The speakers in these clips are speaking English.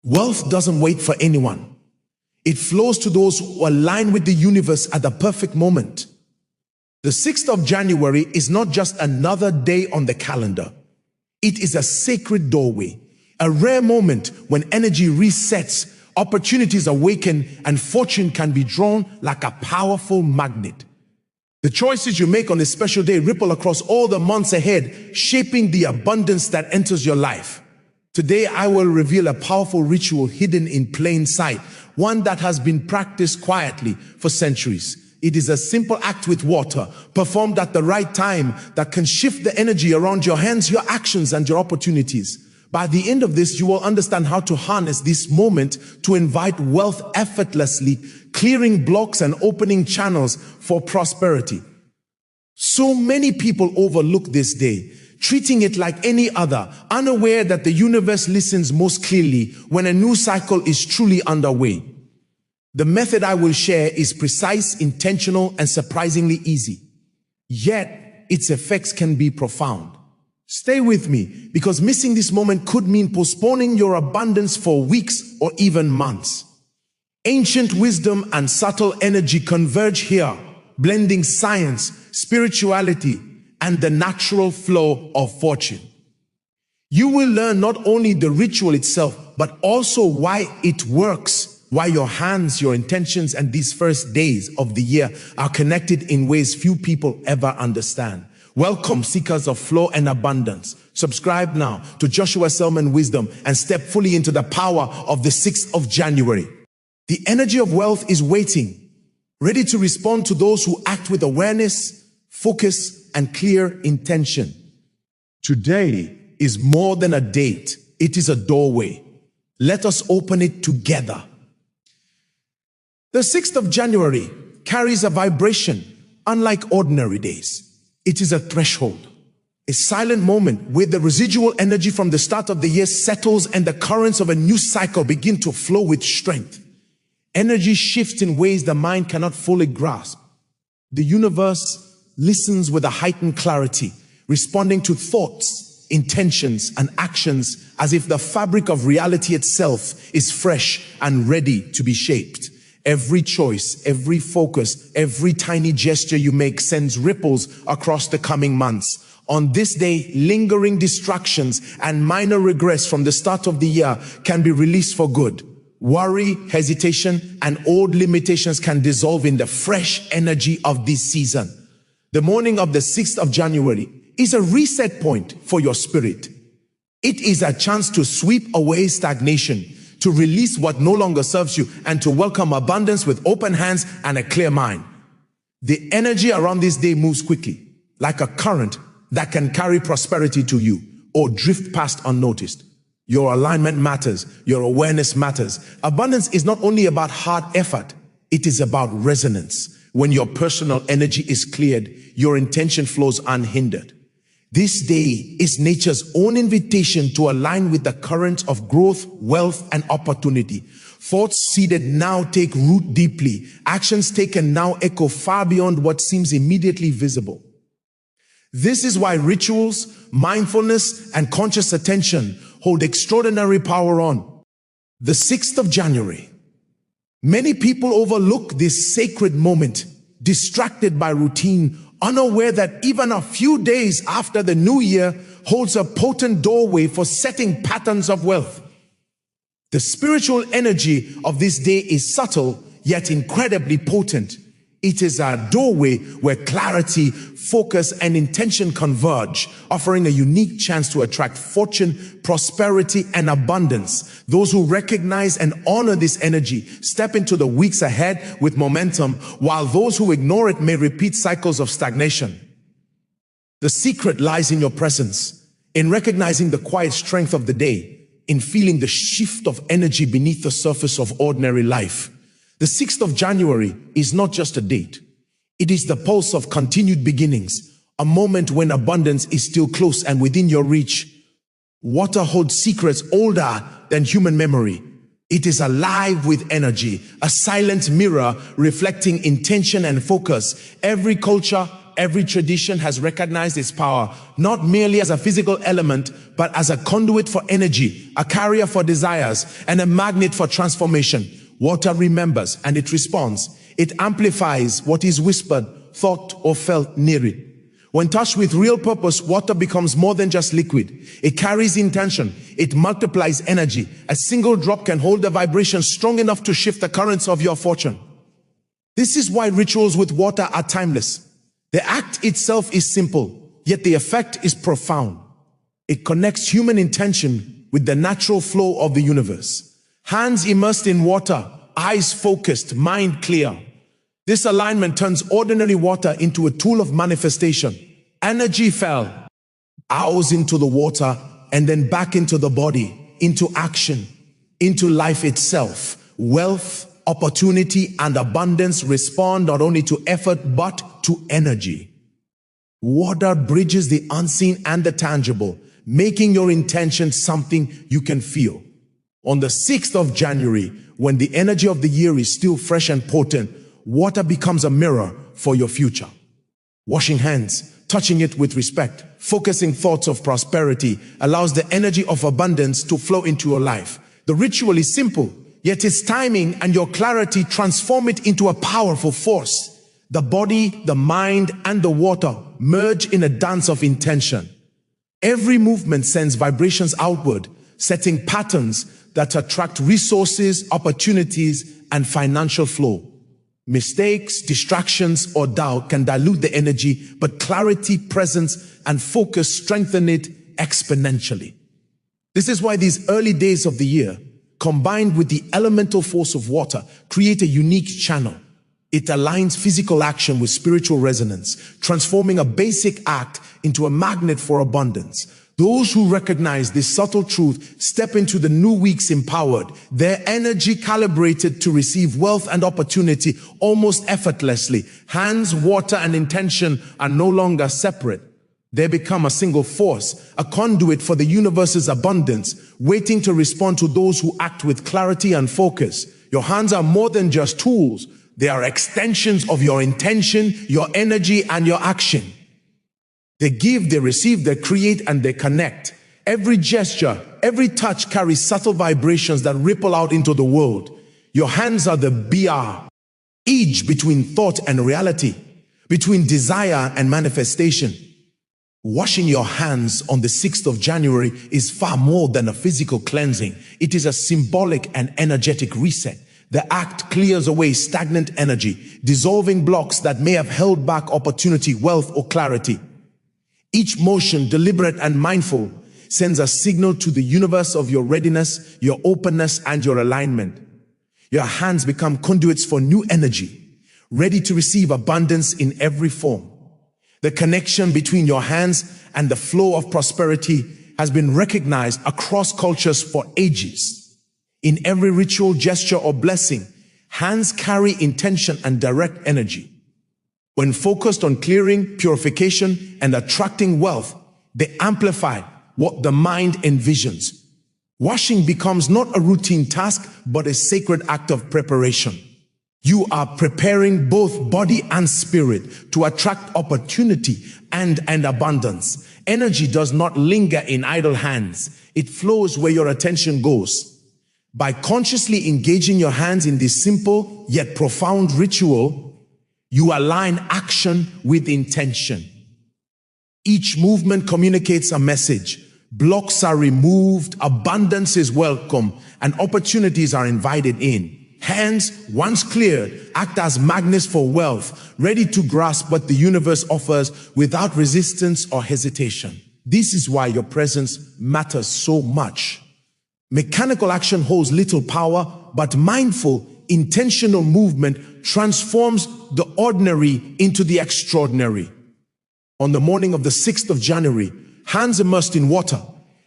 Wealth doesn't wait for anyone. It flows to those who align with the universe at the perfect moment. The 6th of January is not just another day on the calendar. It is a sacred doorway, a rare moment when energy resets, opportunities awaken, and fortune can be drawn like a powerful magnet. The choices you make on this special day ripple across all the months ahead, shaping the abundance that enters your life. Today, I will reveal a powerful ritual hidden in plain sight, one that has been practiced quietly for centuries. It is a simple act with water, performed at the right time, that can shift the energy around your hands, your actions, and your opportunities. By the end of this, you will understand how to harness this moment to invite wealth effortlessly, clearing blocks and opening channels for prosperity. So many people overlook this day, treating it like any other, unaware that the universe listens most clearly when a new cycle is truly underway. The method I will share is precise, intentional, and surprisingly easy. Yet, its effects can be profound. Stay with me, because missing this moment could mean postponing your abundance for weeks or even months. Ancient wisdom and subtle energy converge here, blending science, spirituality, and the natural flow of fortune. You will learn not only the ritual itself, but also why it works, why your hands, your intentions, and these first days of the year are connected in ways few people ever understand. Welcome, seekers of flow and abundance. Subscribe now to Joshua Selman Wisdom and step fully into the power of the 6th of January. The energy of wealth is waiting, ready to respond to those who act with awareness, focus, and clear intention. Today is more than a date. It is a doorway. Let us open it together. The 6th of January carries a vibration unlike ordinary days. It is a threshold, a silent moment where the residual energy from the start of the year settles and the currents of a new cycle begin to flow with strength. Energy shifts in ways the mind cannot fully grasp. The universe listens with a heightened clarity, responding to thoughts, intentions, and actions as if the fabric of reality itself is fresh and ready to be shaped. Every choice, every focus, every tiny gesture you make sends ripples across the coming months. On this day, lingering distractions and minor regrets from the start of the year can be released for good. Worry, hesitation, and old limitations can dissolve in the fresh energy of this season. The morning of the 6th of January is a reset point for your spirit. It is a chance to sweep away stagnation, to release what no longer serves you, and to welcome abundance with open hands and a clear mind. The energy around this day moves quickly, like a current that can carry prosperity to you or drift past unnoticed. Your alignment matters. Your awareness matters. Abundance is not only about hard effort. It is about resonance. When your personal energy is cleared, your intention flows unhindered. This day is nature's own invitation to align with the currents of growth, wealth, and opportunity. Thoughts seeded now take root deeply. Actions taken now echo far beyond what seems immediately visible. This is why rituals, mindfulness, and conscious attention hold extraordinary power on the 6th of January. Many people overlook this sacred moment, distracted by routine, unaware that even a few days after the new year holds a potent doorway for setting patterns of wealth. The spiritual energy of this day is subtle, yet incredibly potent. It is a doorway where clarity, focus, and intention converge, offering a unique chance to attract fortune, prosperity, and abundance. Those who recognize and honor this energy step into the weeks ahead with momentum, while those who ignore it may repeat cycles of stagnation. The secret lies in your presence, in recognizing the quiet strength of the day, in feeling the shift of energy beneath the surface of ordinary life. The 6th of January is not just a date. It is the pulse of continued beginnings, a moment when abundance is still close and within your reach. Water holds secrets older than human memory. It is alive with energy, a silent mirror reflecting intention and focus. Every culture, every tradition has recognized its power, not merely as a physical element, but as a conduit for energy, a carrier for desires, and a magnet for transformation. Water remembers and it responds. It amplifies what is whispered, thought, or felt near it. When touched with real purpose, water becomes more than just liquid. It carries intention. It multiplies energy. A single drop can hold a vibration strong enough to shift the currents of your fortune. This is why rituals with water are timeless. The act itself is simple, yet the effect is profound. It connects human intention with the natural flow of the universe. Hands immersed in water, eyes focused, mind clear. This alignment turns ordinary water into a tool of manifestation. Energy fell, out into the water, and then back into the body, into action, into life itself. Wealth, opportunity, and abundance respond not only to effort, but to energy. Water bridges the unseen and the tangible, making your intention something you can feel. On the 6th of January, when the energy of the year is still fresh and potent, water becomes a mirror for your future. Washing hands, touching it with respect, focusing thoughts of prosperity allows the energy of abundance to flow into your life. The ritual is simple, yet its timing and your clarity transform it into a powerful force. The body, the mind, and the water merge in a dance of intention. Every movement sends vibrations outward, setting patterns that attract resources, opportunities, and financial flow. Mistakes, distractions, or doubt can dilute the energy, but clarity, presence, and focus strengthen it exponentially. This is why these early days of the year, combined with the elemental force of water, create a unique channel. It aligns physical action with spiritual resonance, transforming a basic act into a magnet for abundance. Those who recognize this subtle truth step into the new weeks empowered, their energy calibrated to receive wealth and opportunity almost effortlessly. Hands, water, and intention are no longer separate. They become a single force, a conduit for the universe's abundance, waiting to respond to those who act with clarity and focus. Your hands are more than just tools. They are extensions of your intention, your energy, and your action. They give, they receive, they create, and they connect. Every gesture, every touch carries subtle vibrations that ripple out into the world. Your hands are the bridge between thought and reality, between desire and manifestation. Washing your hands on the 6th of January is far more than a physical cleansing. It is a symbolic and energetic reset. The act clears away stagnant energy, dissolving blocks that may have held back opportunity, wealth, or clarity. Each motion, deliberate and mindful, sends a signal to the universe of your readiness, your openness, and your alignment. Your hands become conduits for new energy, ready to receive abundance in every form. The connection between your hands and the flow of prosperity has been recognized across cultures for ages. In every ritual, gesture, or blessing, hands carry intention and direct energy. When focused on clearing, purification, and attracting wealth, they amplify what the mind envisions. Washing becomes not a routine task, but a sacred act of preparation. You are preparing both body and spirit to attract opportunity and abundance. Energy does not linger in idle hands. It flows where your attention goes. By consciously engaging your hands in this simple yet profound ritual, you align action with intention. Each movement communicates a message. Blocks are removed, abundance is welcome, and opportunities are invited in. Hands, once cleared, act as magnets for wealth, ready to grasp what the universe offers without resistance or hesitation. This is why your presence matters so much. Mechanical action holds little power, but mindful, intentional movement transforms the ordinary into the extraordinary. On the morning of the 6th of January, hands immersed in water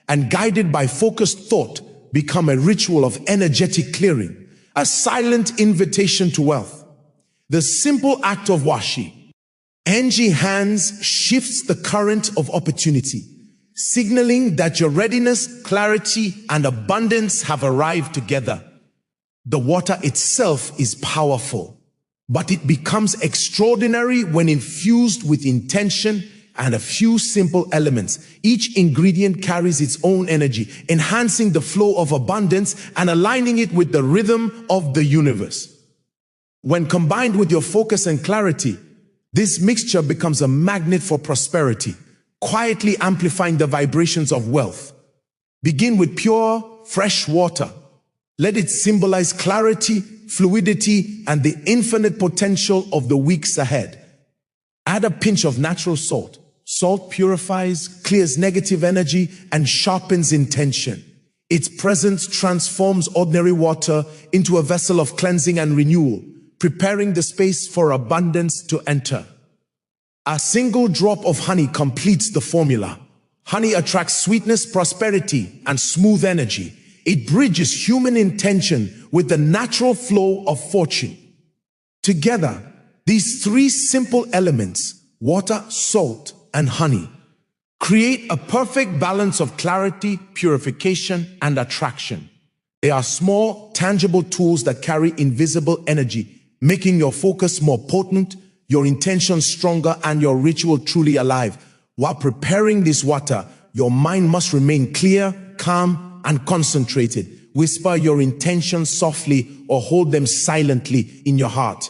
and guided by focused thought become a ritual of energetic clearing, a silent invitation to wealth. The simple act of washing hands shifts the current of opportunity, signaling that your readiness, clarity, and abundance have arrived together. The water itself is powerful. but it becomes extraordinary when infused with intention and a few simple elements. Each ingredient carries its own energy, enhancing the flow of abundance and aligning it with the rhythm of the universe. When combined with your focus and clarity, this mixture becomes a magnet for prosperity, quietly amplifying the vibrations of wealth. Begin with pure, fresh water. Let it symbolize clarity, fluidity, and the infinite potential of the weeks ahead. Add a pinch of natural salt. Salt purifies, clears negative energy, and sharpens intention. Its presence transforms ordinary water into a vessel of cleansing and renewal, preparing the space for abundance to enter. A single drop of honey completes the formula. Honey attracts sweetness, prosperity, and smooth energy. It bridges human intention with the natural flow of fortune. Together, these three simple elements, water, salt, and honey, create a perfect balance of clarity, purification, and attraction. They are small, tangible tools that carry invisible energy, making your focus more potent, your intention stronger, and your ritual truly alive. While preparing this water, your mind must remain clear, calm, and concentrated. Whisper your intentions softly or hold them silently in your heart.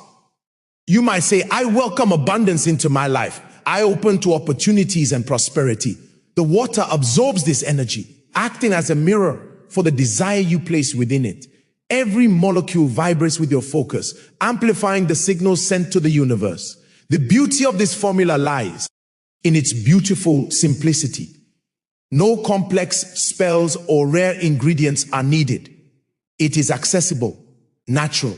You might say, I welcome abundance into my life. I open to opportunities and prosperity. The water absorbs this energy, acting as a mirror for the desire you place within it. Every molecule vibrates with your focus, amplifying the signals sent to the universe. The beauty of this formula lies in its beautiful simplicity. No complex spells or rare ingredients are needed. It is accessible, natural,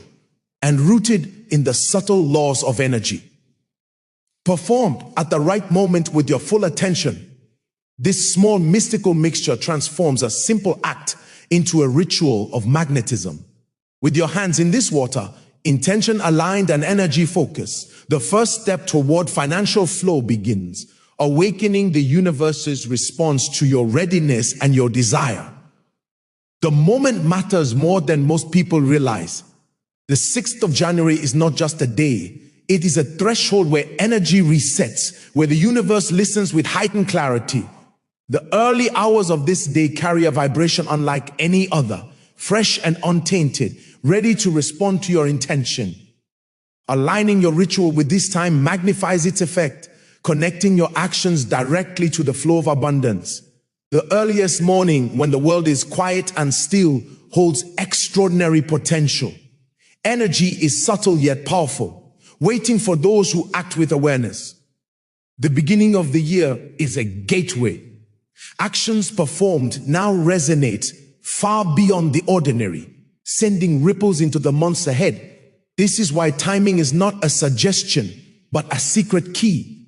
and rooted in the subtle laws of energy. Performed at the right moment with your full attention, this small mystical mixture transforms a simple act into a ritual of magnetism. With your hands in this water, intention aligned and energy focused, the first step toward financial flow begins, awakening the universe's response to your readiness and your desire. The moment matters more than most people realize. The 6th of January is not just a day. It is a threshold where energy resets, where the universe listens with heightened clarity. The early hours of this day carry a vibration unlike any other, fresh and untainted, ready to respond to your intention. Aligning your ritual with this time magnifies its effect, connecting your actions directly to the flow of abundance. The earliest morning, when the world is quiet and still, holds extraordinary potential. Energy is subtle yet powerful, waiting for those who act with awareness. The beginning of the year is a gateway. Actions performed now resonate far beyond the ordinary, sending ripples into the months ahead. This is why timing is not a suggestion, but a secret key.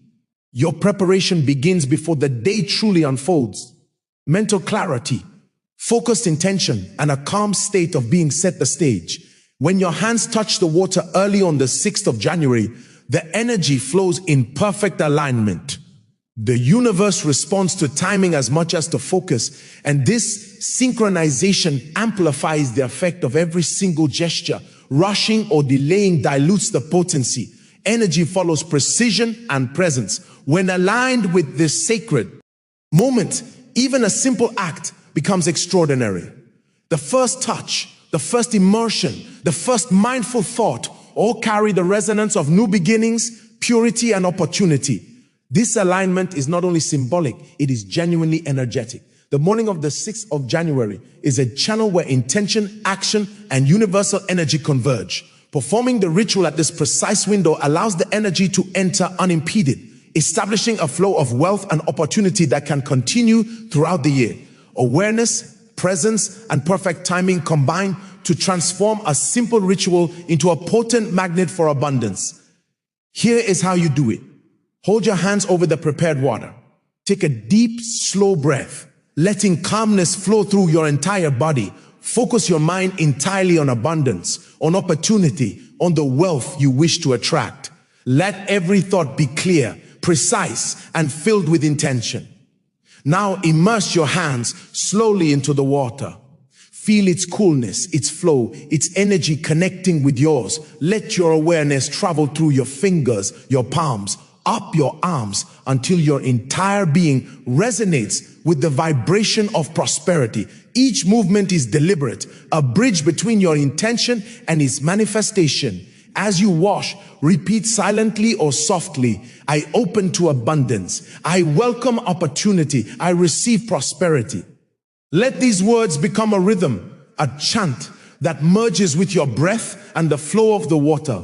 Your preparation begins before the day truly unfolds. Mental clarity, focused intention, and a calm state of being set the stage. When your hands touch the water early on the 6th of January, the energy flows in perfect alignment. The universe responds to timing as much as to focus, and this synchronization amplifies the effect of every single gesture. Rushing or delaying dilutes the potency. Energy follows precision and presence. When aligned with this sacred moment, even a simple act becomes extraordinary. The first touch, the first immersion, the first mindful thought all carry the resonance of new beginnings, purity, and opportunity. This alignment is not only symbolic, it is genuinely energetic. The morning of the 6th of January is a channel where intention, action, and universal energy converge. Performing the ritual at this precise window allows the energy to enter unimpeded, establishing a flow of wealth and opportunity that can continue throughout the year. Awareness, presence, and perfect timing combine to transform a simple ritual into a potent magnet for abundance. Here is how you do it. Hold your hands over the prepared water. Take a deep, slow breath, letting calmness flow through your entire body. Focus your mind entirely on abundance, on opportunity, on the wealth you wish to attract. Let every thought be clear, precise, and filled with intention. Now immerse your hands slowly into the water. Feel its coolness, its flow, its energy connecting with yours. Let your awareness travel through your fingers, your palms, up your arms until your entire being resonates with the vibration of prosperity. Each movement is deliberate, a bridge between your intention and its manifestation. As you wash, repeat silently or softly, I open to abundance. I welcome opportunity. I receive prosperity. Let these words become a rhythm, a chant that merges with your breath and the flow of the water.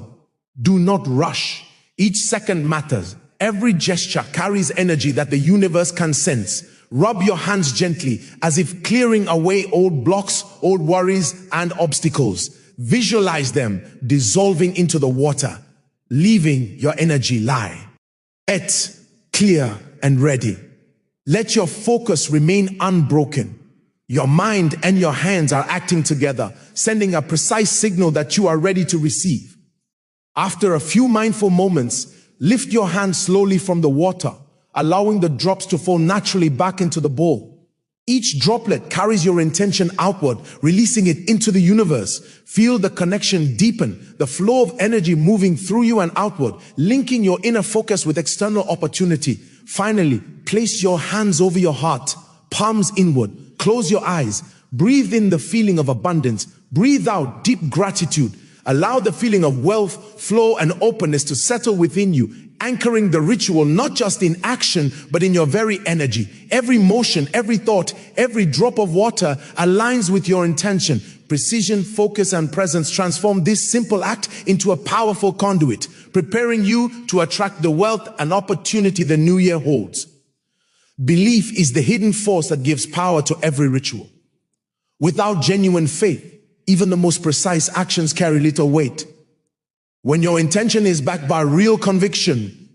Do not rush. Each second matters. Every gesture carries energy that the universe can sense. Rub your hands gently as if clearing away old blocks, old worries, and obstacles. Visualize them dissolving into the water, leaving your energy lie. Wet, clear, and ready. Let your focus remain unbroken. Your mind and your hands are acting together, sending a precise signal that you are ready to receive. After a few mindful moments, lift your hands slowly from the water, allowing the drops to fall naturally back into the bowl. Each droplet carries your intention outward, releasing it into the universe. Feel the connection deepen, the flow of energy moving through you and outward, linking your inner focus with external opportunity. Finally, place your hands over your heart, palms inward. Close your eyes. Breathe in the feeling of abundance. Breathe out deep gratitude. Allow the feeling of wealth, flow, and openness to settle within you, anchoring the ritual not just in action, but in your very energy. Every motion, every thought, every drop of water aligns with your intention. Precision, focus, and presence transform this simple act into a powerful conduit, preparing you to attract the wealth and opportunity the new year holds. Belief is the hidden force that gives power to every ritual. Without genuine faith, even the most precise actions carry little weight. When your intention is backed by real conviction,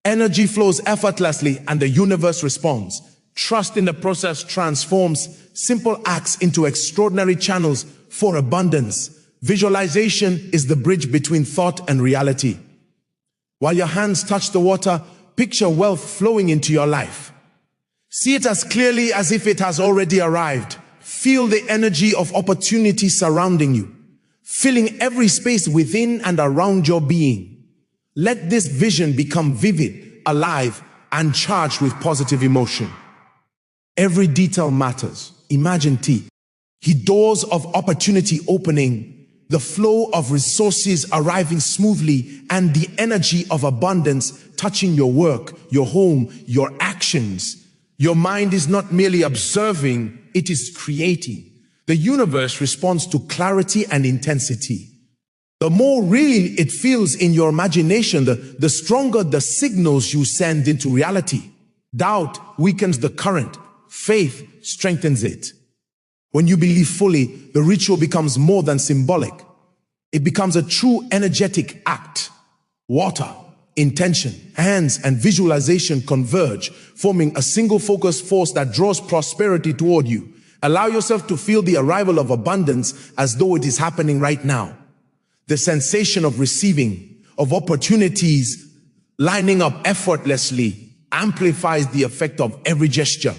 energy flows effortlessly and the universe responds. Trust in the process transforms simple acts into extraordinary channels for abundance. Visualization is the bridge between thought and reality. While your hands touch the water, picture wealth flowing into your life. See it as clearly as if it has already arrived. Feel the energy of opportunity surrounding you, filling every space within and around your being. Let this vision become vivid, alive, and charged with positive emotion. Every detail matters. Imagine doors of opportunity opening, the flow of resources arriving smoothly, and the energy of abundance touching your work, your home, your actions. Your mind is not merely observing, it is creating. The universe responds to clarity and intensity. The more real it feels in your imagination, the stronger the signals you send into reality. Doubt weakens the current. Faith strengthens it. When you believe fully, the ritual becomes more than symbolic. It becomes a true energetic act. Water, intention, hands, and visualization converge, forming a single focused force that draws prosperity toward you. Allow yourself to feel the arrival of abundance as though it is happening right now. The sensation of receiving, of opportunities lining up effortlessly, amplifies the effect of every gesture.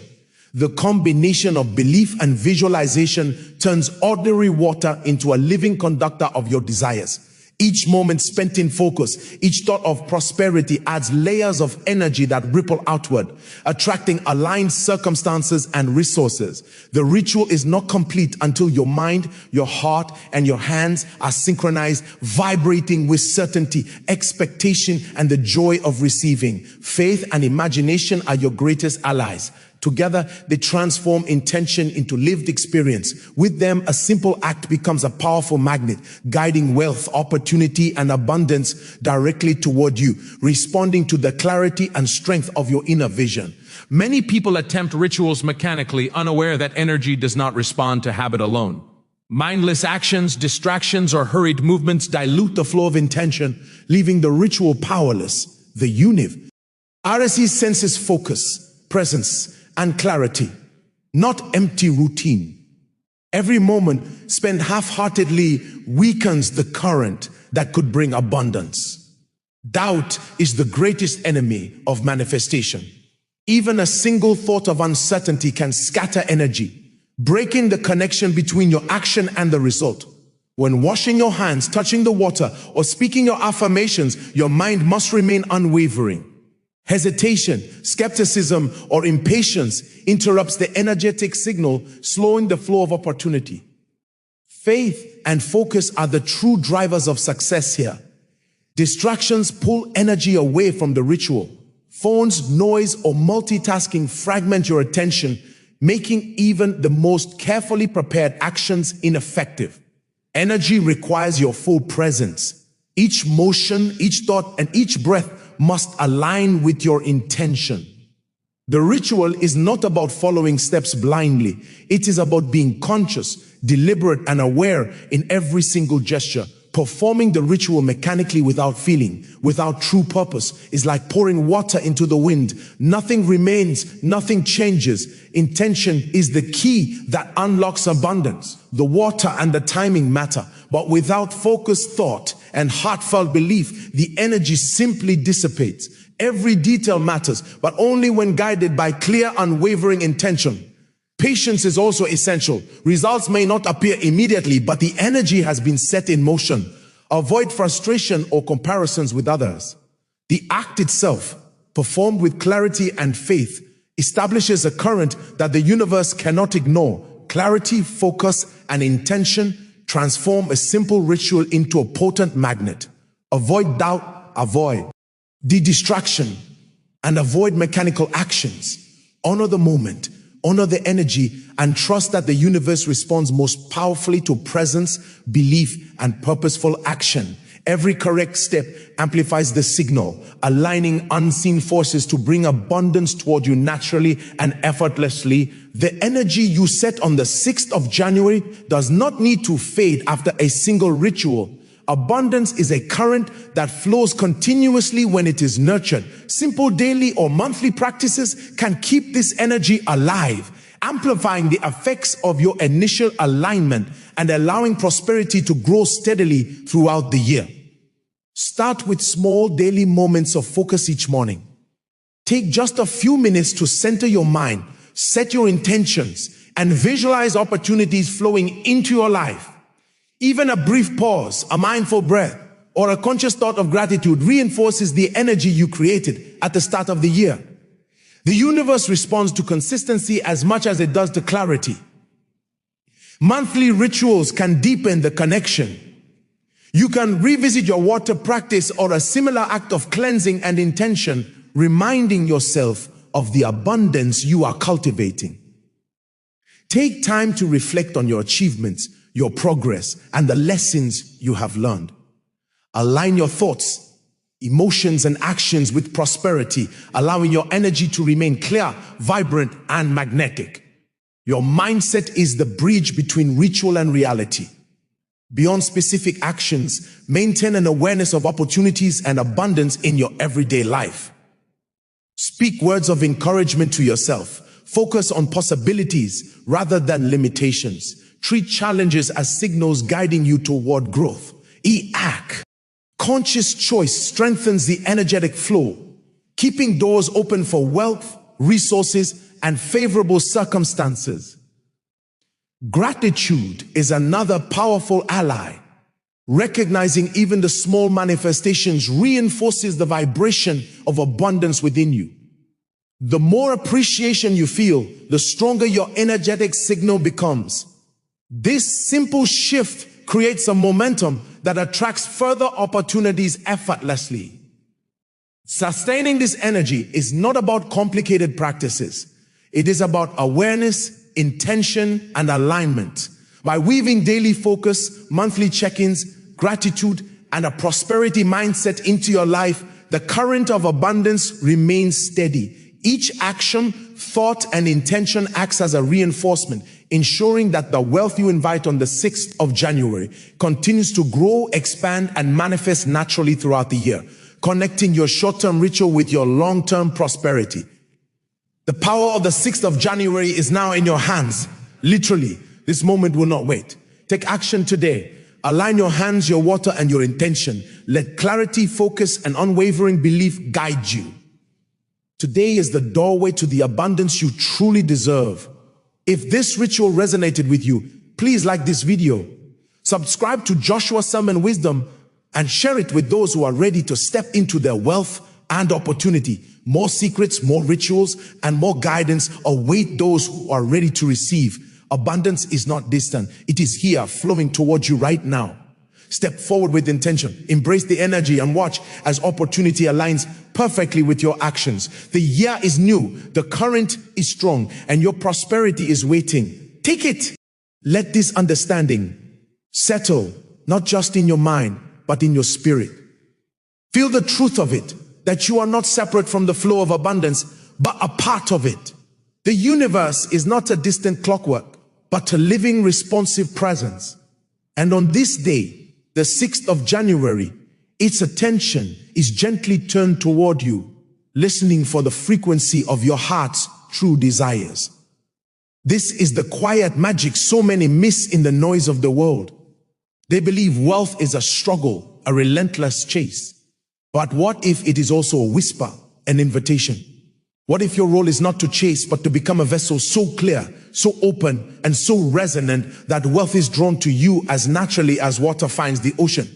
The combination of belief and visualization turns ordinary water into a living conductor of your desires. Each moment spent in focus, each thought of prosperity adds layers of energy that ripple outward, attracting aligned circumstances and resources. The ritual is not complete until your mind, your heart, and your hands are synchronized, vibrating with certainty, expectation, and the joy of receiving. Faith and imagination are your greatest allies. Together, they transform intention into lived experience. With them, a simple act becomes a powerful magnet, guiding wealth, opportunity, and abundance directly toward you, responding to the clarity and strength of your inner vision. Many people attempt rituals mechanically, unaware that energy does not respond to habit alone. Mindless actions, distractions, or hurried movements dilute the flow of intention, leaving the ritual powerless. The univ. RSE senses focus, presence, and clarity, not empty routine. Every moment spent half-heartedly weakens the current that could bring abundance. Doubt is the greatest enemy of manifestation. Even a single thought of uncertainty can scatter energy. breaking the connection between your action and the result. When washing your hands, touching the water, or speaking your affirmations, your mind must remain unwavering. Hesitation, skepticism, or impatience interrupts the energetic signal, slowing the flow of opportunity. Faith and focus are the true drivers of success here. Distractions pull energy away from the ritual. Phones, noise, or multitasking fragment your attention, making even the most carefully prepared actions ineffective. Energy requires your full presence. Each motion, each thought, and each breath must align with your intention. The ritual is not about following steps blindly. It is about being conscious, deliberate, and aware in every single gesture. Performing the ritual mechanically without feeling, without true purpose, is like pouring water into the wind. Nothing remains, nothing changes. Intention is the key that unlocks abundance. The water and the timing matter, but without focused thought and heartfelt belief, the energy simply dissipates. Every detail matters, but only when guided by clear, unwavering intention. Patience is also essential. Results may not appear immediately, but the energy has been set in motion. Avoid frustration or comparisons with others. The act itself, performed with clarity and faith, establishes a current that the universe cannot ignore. Clarity, focus, and intention transform a simple ritual into a potent magnet. Avoid doubt, avoid the distraction, and avoid mechanical actions. Honor the moment, honor the energy, and trust that the universe responds most powerfully to presence, belief, and purposeful action. Every correct step amplifies the signal, aligning unseen forces to bring abundance toward you naturally and effortlessly. The energy you set on the 6th of January does not need to fade after a single ritual. Abundance is a current that flows continuously when it is nurtured. Simple daily or monthly practices can keep this energy alive, amplifying the effects of your initial alignment and allowing prosperity to grow steadily throughout the year. Start with small daily moments of focus each morning. Take just a few minutes to center your mind, set your intentions, and visualize opportunities flowing into your life. Even a brief pause, a mindful breath, or a conscious thought of gratitude reinforces the energy you created at the start of the year. The universe responds to consistency as much as it does to clarity. Monthly rituals can deepen the connection. You can revisit your water practice or a similar act of cleansing and intention, reminding yourself of the abundance you are cultivating. Take time to reflect on your achievements, your progress, and the lessons you have learned. Align your thoughts, emotions, and actions with prosperity, allowing your energy to remain clear, vibrant, and magnetic. Your mindset is the bridge between ritual and reality. Beyond specific actions, maintain an awareness of opportunities and abundance in your everyday life. Speak words of encouragement to yourself. Focus on possibilities rather than limitations. Treat challenges as signals guiding you toward growth. Act. Conscious choice strengthens the energetic flow, keeping doors open for wealth, resources, and favorable circumstances. Gratitude is another powerful ally. Recognizing even the small manifestations reinforces the vibration of abundance within you. The more appreciation you feel, the stronger your energetic signal becomes. This simple shift creates a momentum that attracts further opportunities effortlessly. Sustaining this energy is not about complicated practices. It is about awareness, intention, and alignment. By weaving daily focus, monthly check-ins, gratitude, and a prosperity mindset into your life, the current of abundance remains steady. Each action, thought, and intention acts as a reinforcement, ensuring that the wealth you invite on the 6th of January continues to grow, expand, and manifest naturally throughout the year, connecting your short-term ritual with your long-term prosperity. The power of the 6th of January is now in your hands. Literally, this moment will not wait. Take action today. Align your hands, your water, and your intention. Let clarity, focus, and unwavering belief guide you. Today is the doorway to the abundance you truly deserve. If this ritual resonated with you, please like this video, subscribe to Joshua Selman Wisdom, and share it with those who are ready to step into their wealth and opportunity. More secrets, more rituals, and more guidance await those who are ready to receive. Abundance is not distant. It is here, flowing towards you right now. Step forward with intention. Embrace the energy and watch as opportunity aligns perfectly with your actions. The year is new, the current is strong, and your prosperity is waiting. Take it. Let this understanding settle, not just in your mind, but in your spirit. Feel the truth of it, that you are not separate from the flow of abundance, but a part of it. The universe is not a distant clockwork, but a living, responsive presence. And on this day, the 6th of January, its attention is gently turned toward you, listening for the frequency of your heart's true desires. This is the quiet magic so many miss in the noise of the world. They believe wealth is a struggle, a relentless chase. But what if it is also a whisper, an invitation? What if your role is not to chase, but to become a vessel so clear, so open, and so resonant that wealth is drawn to you as naturally as water finds the ocean?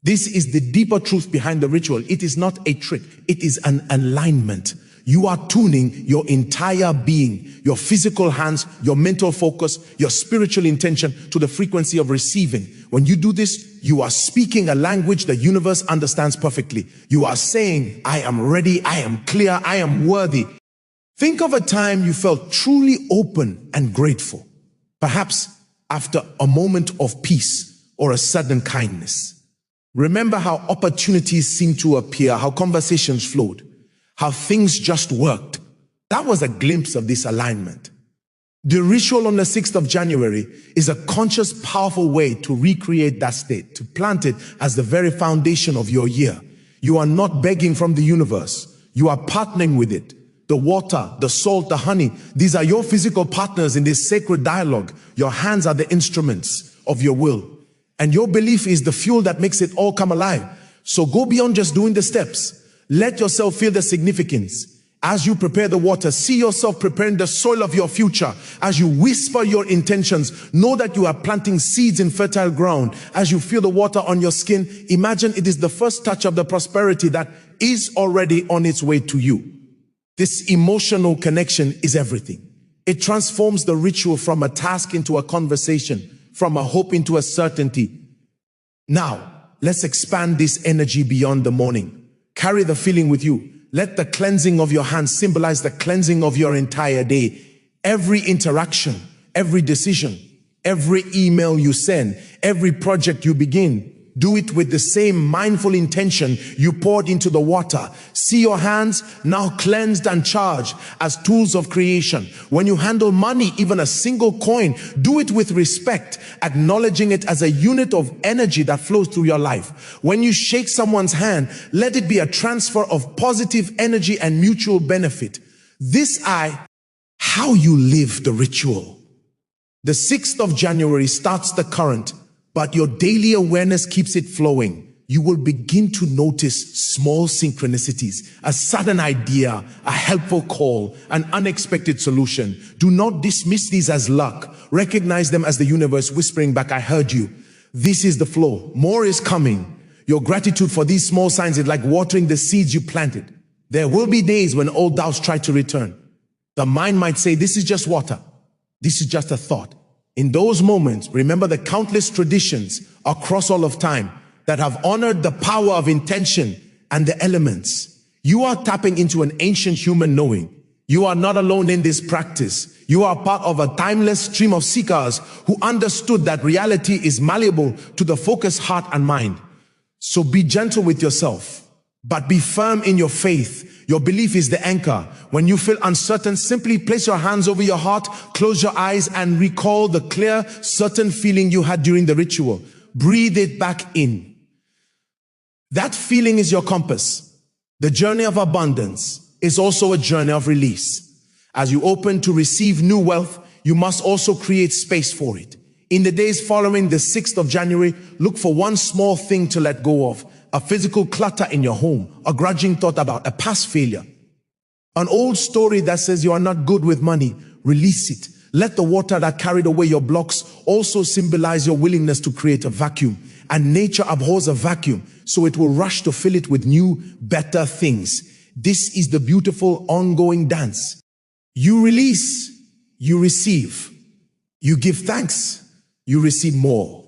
This is the deeper truth behind the ritual. It is not a trick. It is an alignment. You are tuning your entire being, your physical hands, your mental focus, your spiritual intention to the frequency of receiving. When you do this, you are speaking a language the universe understands perfectly. You are saying, I am ready, I am clear, I am worthy. Think of a time you felt truly open and grateful. Perhaps after a moment of peace or a sudden kindness. Remember how opportunities seemed to appear, how conversations flowed, how things just worked. That was a glimpse of this alignment. The ritual on the 6th of January is a conscious, powerful way to recreate that state, to plant it as the very foundation of your year. You are not begging from the universe. You are partnering with it. The water, the salt, the honey, these are your physical partners in this sacred dialogue. Your hands are the instruments of your will. And your belief is the fuel that makes it all come alive. So go beyond just doing the steps. Let yourself feel the significance. As you prepare the water, see yourself preparing the soil of your future. As you whisper your intentions, know that you are planting seeds in fertile ground. As you feel the water on your skin, imagine it is the first touch of the prosperity that is already on its way to you. This emotional connection is everything. It transforms the ritual from a task into a conversation, from a hope into a certainty. Now, let's expand this energy beyond the morning. Carry the feeling with you. Let the cleansing of your hands symbolize the cleansing of your entire day. Every interaction, every decision, every email you send, every project you begin, do it with the same mindful intention you poured into the water. See your hands now cleansed and charged as tools of creation. When you handle money, even a single coin, do it with respect, acknowledging it as a unit of energy that flows through your life. When you shake someone's hand, let it be a transfer of positive energy and mutual benefit. This how you live the ritual. The 6th of January starts the current, but your daily awareness keeps it flowing. You will begin to notice small synchronicities, a sudden idea, a helpful call, an unexpected solution. Do not dismiss these as luck. Recognize them as the universe whispering back, I heard you. This is the flow. More is coming. Your gratitude for these small signs is like watering the seeds you planted. There will be days when old doubts try to return. The mind might say, this is just water. This is just a thought. In those moments, remember the countless traditions across all of time that have honored the power of intention and the elements. You are tapping into an ancient human knowing. You are not alone in this practice. You are part of a timeless stream of seekers who understood that reality is malleable to the focused heart and mind. So be gentle with yourself, but be firm in your faith. Your belief is the anchor. When you feel uncertain, simply place your hands over your heart, close your eyes, and recall the clear, certain feeling you had during the ritual. Breathe it back in. That feeling is your compass. The journey of abundance is also a journey of release. As you open to receive new wealth, you must also create space for it. In the days following the 6th of January, look for one small thing to let go of. A physical clutter in your home, a grudging thought about a past failure, an old story that says you are not good with money. Release it. Let the water that carried away your blocks also symbolize your willingness to create a vacuum. And nature abhors a vacuum, so it will rush to fill it with new, better things. This is the beautiful ongoing dance. You release, you receive. You give thanks, you receive more.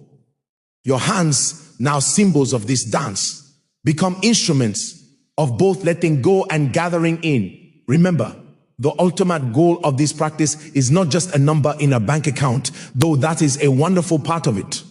Your hands, now symbols of this dance, become instruments of both letting go and gathering in. Remember, the ultimate goal of this practice is not just a number in a bank account, though that is a wonderful part of it.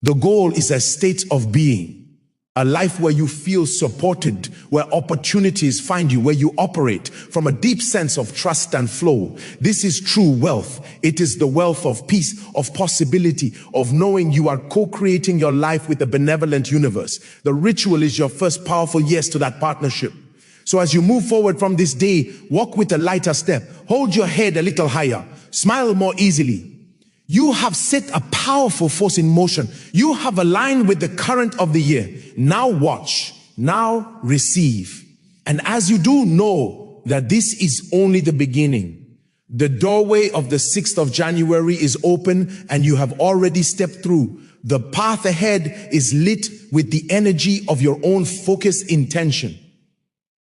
The goal is a state of being, a life where you feel supported, where opportunities find you, where you operate from a deep sense of trust and flow. This is true wealth. It is the wealth of peace, of possibility, of knowing you are co-creating your life with a benevolent universe. The ritual is your first powerful yes to that partnership. So as you move forward from this day, walk with a lighter step. Hold your head a little higher. Smile more easily. You have set a powerful force in motion. You have aligned with the current of the year. Now watch. Now receive. And as you do, know that this is only the beginning. The doorway of the 6th of January is open and you have already stepped through. The path ahead is lit with the energy of your own focused intention.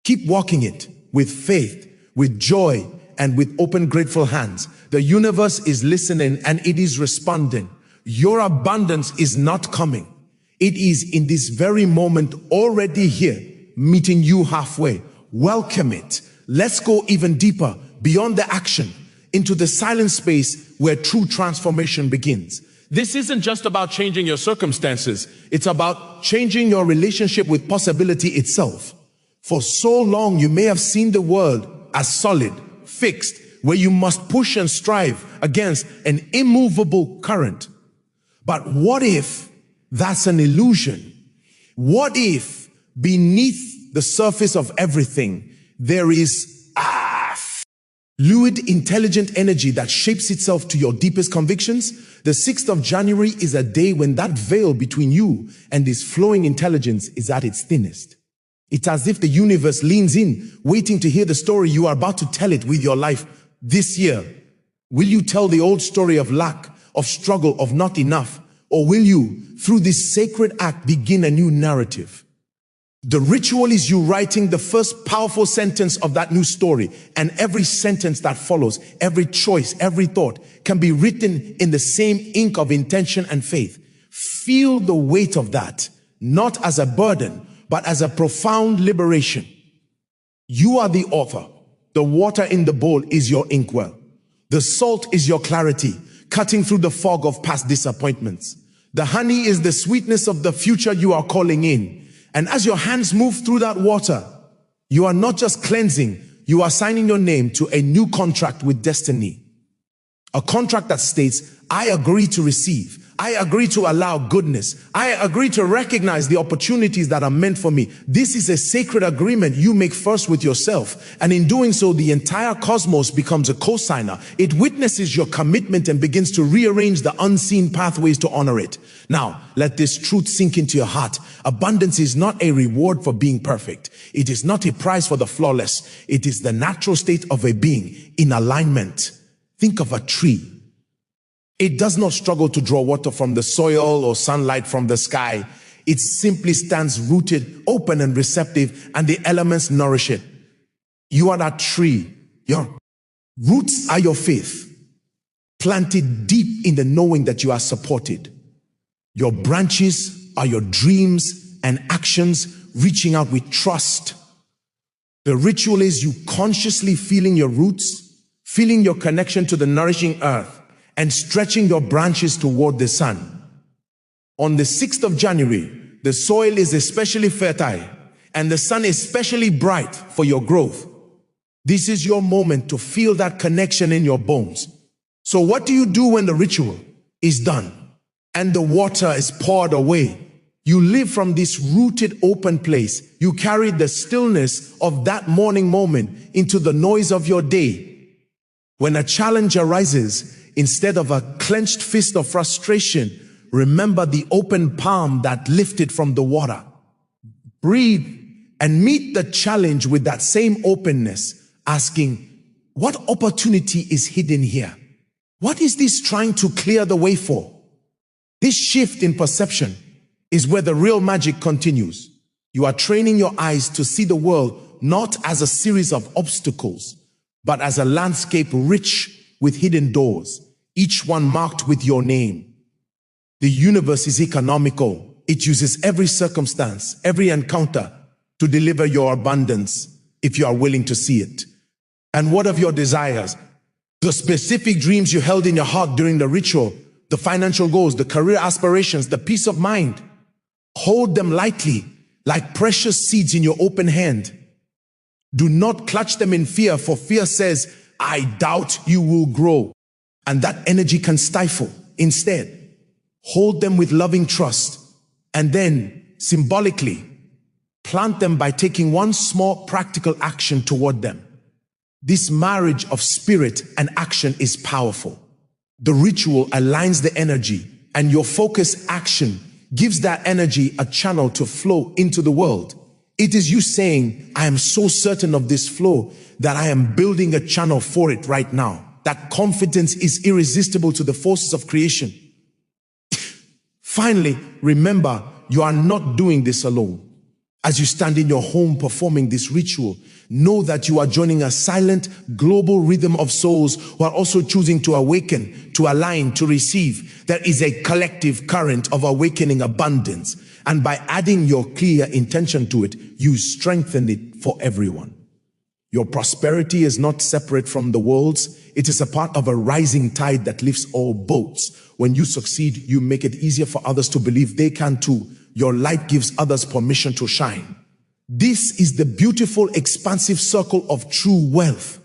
Keep walking it with faith, with joy, and with open, grateful hands. The universe is listening and it is responding. Your abundance is not coming. It is in this very moment already here, meeting you halfway. Welcome it. Let's go even deeper, beyond the action, into the silent space where true transformation begins. This isn't just about changing your circumstances. It's about changing your relationship with possibility itself. For so long, you may have seen the world as solid, fixed, where you must push and strive against an immovable current. But what if that's an illusion? What if beneath the surface of everything, there is fluid, intelligent energy that shapes itself to your deepest convictions? The 6th of January is a day when that veil between you and this flowing intelligence is at its thinnest. It's as if the universe leans in, waiting to hear the story you are about to tell it with your life this year. Will you tell the old story of lack, of struggle, of not enough? Or will you, through this sacred act, begin a new narrative? The ritual is you writing the first powerful sentence of that new story, and every sentence that follows, every choice, every thought can be written in the same ink of intention and faith. Feel the weight of that, not as a burden, but as a profound liberation. You are the author. The water in the bowl is your inkwell. The salt is your clarity, cutting through the fog of past disappointments. The honey is the sweetness of the future you are calling in. And as your hands move through that water, you are not just cleansing, you are signing your name to a new contract with destiny. A contract that states, I agree to receive. I agree to allow goodness. I agree to recognize the opportunities that are meant for me. This is a sacred agreement you make first with yourself. And in doing so, the entire cosmos becomes a co-signer. It witnesses your commitment and begins to rearrange the unseen pathways to honor it. Now, let this truth sink into your heart. Abundance is not a reward for being perfect. It is not a prize for the flawless. It is the natural state of a being in alignment. Think of a tree. It does not struggle to draw water from the soil or sunlight from the sky. It simply stands rooted, open and receptive, and the elements nourish it. You are that tree. Your roots are your faith, planted deep in the knowing that you are supported. Your branches are your dreams and actions, reaching out with trust. The ritual is you consciously feeling your roots, feeling your connection to the nourishing earth, and stretching your branches toward the sun. On the 6th of January, the soil is especially fertile and the sun is especially bright for your growth. This is your moment to feel that connection in your bones. So what do you do when the ritual is done and the water is poured away? You live from this rooted, open place. You carry the stillness of that morning moment into the noise of your day. When a challenge arises, instead of a clenched fist of frustration, remember the open palm that lifted from the water. Breathe and meet the challenge with that same openness, asking, what opportunity is hidden here? What is this trying to clear the way for? This shift in perception is where the real magic continues. You are training your eyes to see the world not as a series of obstacles, but as a landscape rich with hidden doors, each one marked with your name. The universe is economical. It uses every circumstance, every encounter to deliver your abundance if you are willing to see it. And what of your desires? The specific dreams you held in your heart during the ritual, the financial goals, the career aspirations, the peace of mind. Hold them lightly, like precious seeds in your open hand. Do not clutch them in fear, for fear says, I doubt you will grow. And that energy can stifle. Instead, hold them with loving trust, and then, symbolically, plant them by taking one small practical action toward them. This marriage of spirit and action is powerful. The ritual aligns the energy, and your focused action gives that energy a channel to flow into the world. It is you saying, I am so certain of this flow that I am building a channel for it right now. That confidence is irresistible to the forces of creation. Finally, remember, you are not doing this alone. As you stand in your home performing this ritual, know that you are joining a silent, global rhythm of souls who are also choosing to awaken, to align, to receive. There is a collective current of awakening abundance. And by adding your clear intention to it, you strengthen it for everyone. Your prosperity is not separate from the world's. It is a part of a rising tide that lifts all boats. When you succeed, you make it easier for others to believe they can too. Your light gives others permission to shine. This is the beautiful, expansive circle of true wealth.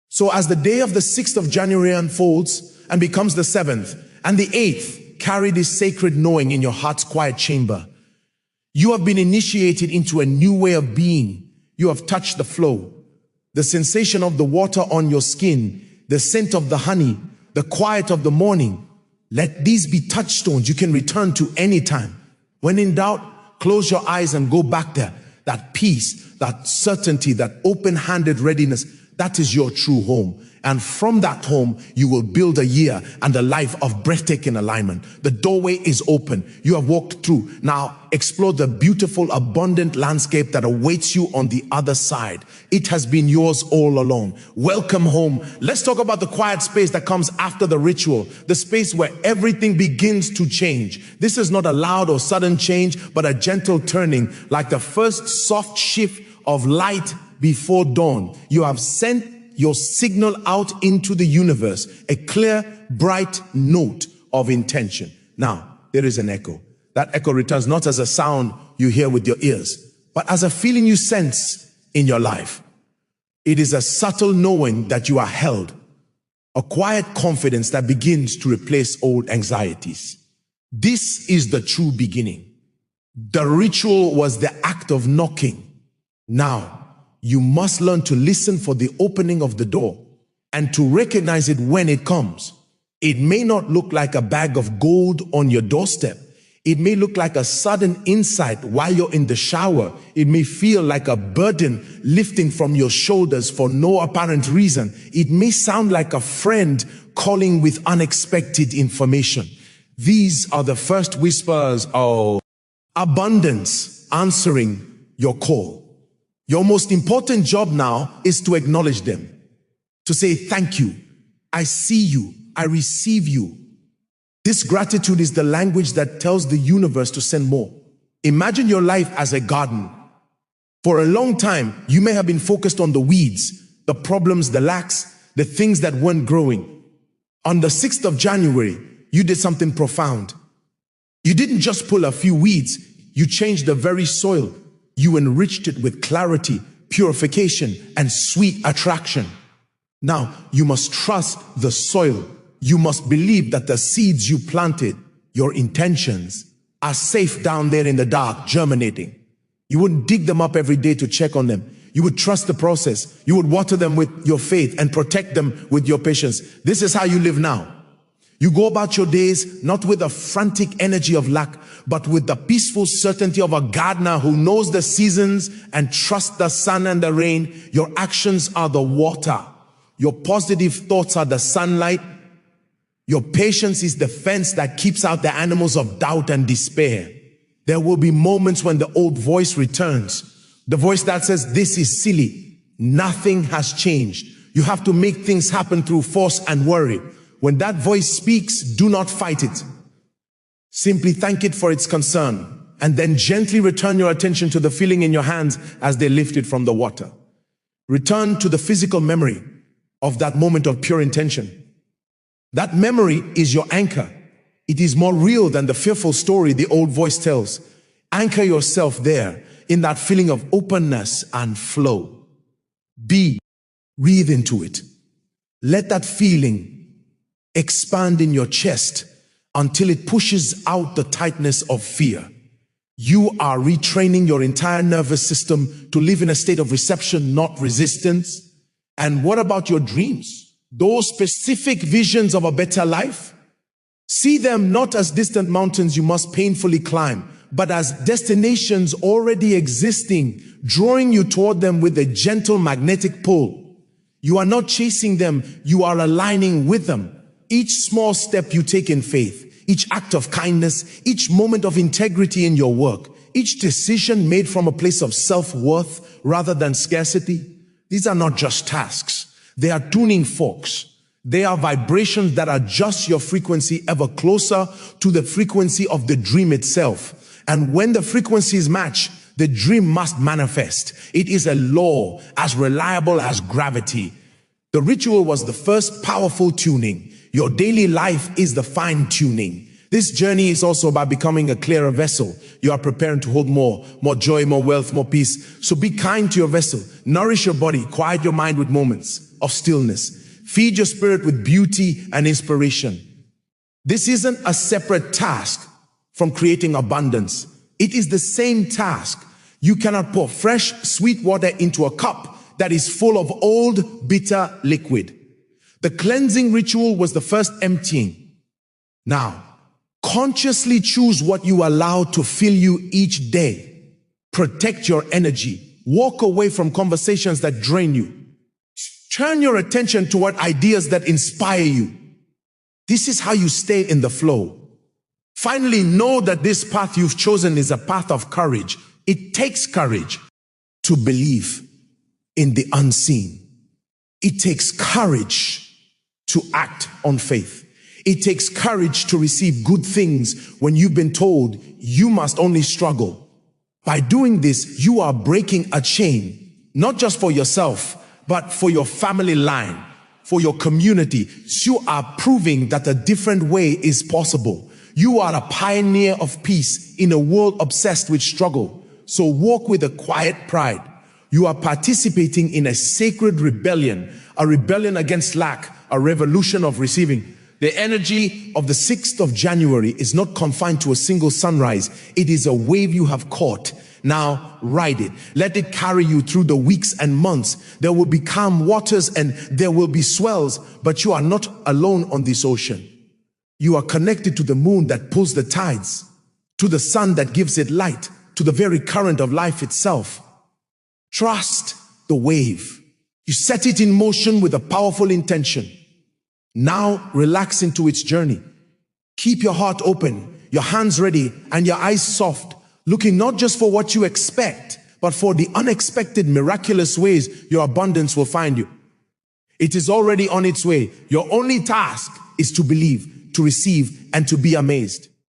So as the day of the 6th of January unfolds and becomes the 7th and the 8th, carry this sacred knowing in your heart's quiet chamber. You have been initiated into a new way of being. You have touched the flow, the sensation of the water on your skin, the scent of the honey, the quiet of the morning. Let these be touchstones you can return to anytime. When in doubt, close your eyes and go back there. That peace, that certainty, that open-handed readiness, that is your true home. And from that home, you will build a year and a life of breathtaking alignment. The doorway is open. You have walked through. Now explore the beautiful, abundant landscape that awaits you on the other side. It has been yours all along. Welcome home. Let's talk about the quiet space that comes after the ritual. The space where everything begins to change. This is not a loud or sudden change, but a gentle turning, like the first soft shift of light before dawn. You have sent your signal out into the universe, a clear, bright note of intention. Now, there is an echo. That echo returns not as a sound you hear with your ears, but as a feeling you sense in your life. It is a subtle knowing that you are held, a quiet confidence that begins to replace old anxieties. This is the true beginning. The ritual was the act of knocking. Now, you must learn to listen for the opening of the door and to recognize it when it comes. It may not look like a bag of gold on your doorstep. It may look like a sudden insight while you're in the shower. It may feel like a burden lifting from your shoulders for no apparent reason. It may sound like a friend calling with unexpected information. These are the first whispers of abundance answering your call. Your most important job now is to acknowledge them, to say thank you, I see you, I receive you. This gratitude is the language that tells the universe to send more. Imagine your life as a garden. For a long time, you may have been focused on the weeds, the problems, the lacks, the things that weren't growing. On the 6th of January, you did something profound. You didn't just pull a few weeds, you changed the very soil. You enriched it with clarity, purification, and sweet attraction. Now, you must trust the soil. You must believe that the seeds you planted, your intentions, are safe down there in the dark, germinating. You wouldn't dig them up every day to check on them. You would trust the process. You would water them with your faith and protect them with your patience. This is how you live now. You go about your days not with a frantic energy of lack, but with the peaceful certainty of a gardener who knows the seasons and trusts the sun and the rain. Your actions are the water. Your positive thoughts are the sunlight. Your patience is the fence that keeps out the animals of doubt and despair. There will be moments when the old voice returns. The voice that says, this is silly. Nothing has changed. You have to make things happen through force and worry. When that voice speaks, do not fight it. Simply thank it for its concern, and then gently return your attention to the feeling in your hands as they lift it from the water. Return to the physical memory of that moment of pure intention. That memory is your anchor. It is more real than the fearful story the old voice tells. Anchor yourself there in that feeling of openness and flow. Breathe into it. Let that feeling expand in your chest until it pushes out the tightness of fear. You are retraining your entire nervous system to live in a state of reception, not resistance. And what about your dreams? Those specific visions of a better life? See them not as distant mountains you must painfully climb, but as destinations already existing, drawing you toward them with a gentle magnetic pull. You are not chasing them, you are aligning with them. Each small step you take in faith, each act of kindness, each moment of integrity in your work, each decision made from a place of self-worth rather than scarcity, these are not just tasks. They are tuning forks. They are vibrations that adjust your frequency ever closer to the frequency of the dream itself. And when the frequencies match, the dream must manifest. It is a law as reliable as gravity. The ritual was the first powerful tuning. Your daily life is the fine-tuning. This journey is also about becoming a clearer vessel. You are preparing to hold more joy, more wealth, more peace. So be kind to your vessel. Nourish your body. Quiet your mind with moments of stillness. Feed your spirit with beauty and inspiration. This isn't a separate task from creating abundance. It is the same task. You cannot pour fresh, sweet water into a cup that is full of old, bitter liquid. The cleansing ritual was the first emptying. Now, consciously choose what you allow to fill you each day. Protect your energy. Walk away from conversations that drain you. Turn your attention toward ideas that inspire you. This is how you stay in the flow. Finally, know that this path you've chosen is a path of courage. It takes courage to believe in the unseen. It takes courage to act on faith. It takes courage to receive good things when you've been told you must only struggle. By doing this, you are breaking a chain, not just for yourself, but for your family line, for your community. You are proving that a different way is possible. You are a pioneer of peace in a world obsessed with struggle. So walk with a quiet pride. You are participating in a sacred rebellion, a rebellion against lack, a revolution of receiving. The energy of the 6th of January is not confined to a single sunrise. It is a wave you have caught. Now ride it. Let it carry you through the weeks and months. There will be calm waters and there will be swells, but you are not alone on this ocean. You are connected to the moon that pulls the tides, to the sun that gives it light, to the very current of life itself. Trust the wave. You set it in motion with a powerful intention. Now relax into its journey. Keep your heart open, your hands ready, and your eyes soft, looking not just for what you expect, but for the unexpected, miraculous ways your abundance will find you. It is already on its way. Your only task is to believe, to receive, and to be amazed.